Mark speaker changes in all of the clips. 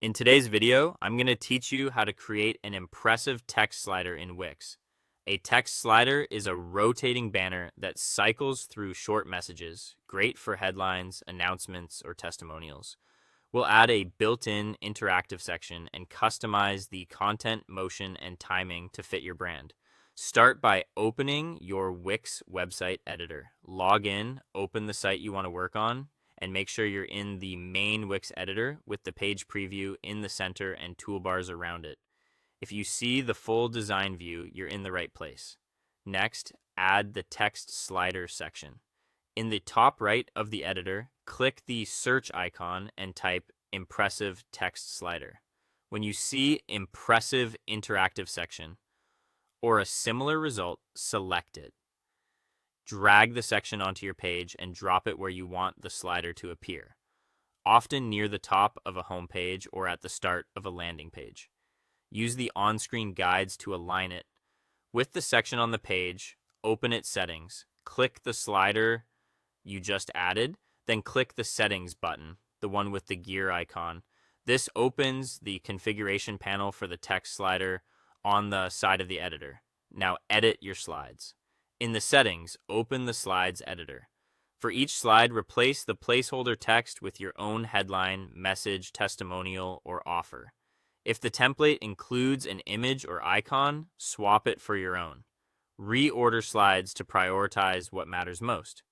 Speaker 1: In today's video, I'm going to teach you how to create an impressive text slider in Wix. A text slider is a rotating banner that cycles through short messages, great for headlines, announcements, or testimonials. We'll add a built-in interactive section and customize the content, motion, and timing to fit your brand. Start by opening your Wix website editor. Log in, open the site you want to work on, and make sure you're in the main Wix editor with the page preview in the center and toolbars around it. If you see the full design view, you're in the right place. Next, add the text slider section. In the top right of the editor, click the search icon and type Impressive Text Slider. When you see Impressive Interactive Section or a similar result, select it. Drag the section onto your page and drop it where you want the slider to appear, often near the top of a home page or at the start of a landing page. Use the on-screen guides to align it. With the section on the page, open its settings. Click the slider you just added, then click the settings button, the one with the gear icon. This opens the configuration panel for the text slider on the side of the editor. Now edit your slides. In the settings, open the slides editor. For each slide, replace the placeholder text with your own headline, message, testimonial, or offer. If the template includes an image or icon, swap it for your own. Reorder slides to prioritize what matters most.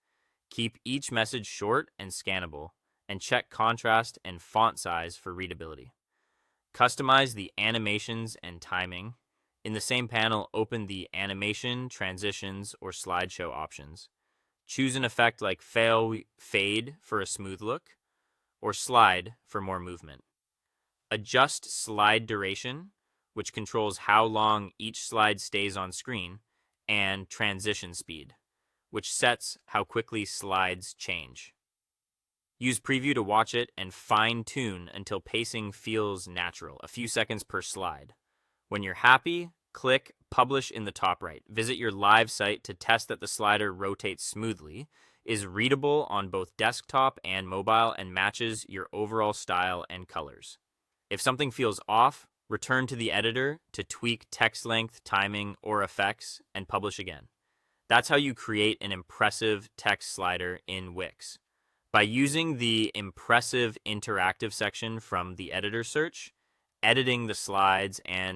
Speaker 1: Keep each message short and scannable, and check contrast and font size for readability. Customize the animations and timing. In the same panel, open the animation, transitions, or slideshow options. Choose an effect like fade for a smooth look, or slide for more movement. Adjust slide duration, which controls how long each slide stays on screen, and transition speed, which sets how quickly slides change. Use preview to watch it and fine-tune until pacing feels natural, a few seconds per slide. When you're happy, click Publish in the top right. Visit your live site to test that the slider rotates smoothly, is readable on both desktop and mobile, and matches your overall style and colors. If something feels off, return to the editor to tweak text length, timing, or effects, and publish again. That's how you create an impressive text slider in Wix. By using the impressive interactive section from the editor search, editing the slides, and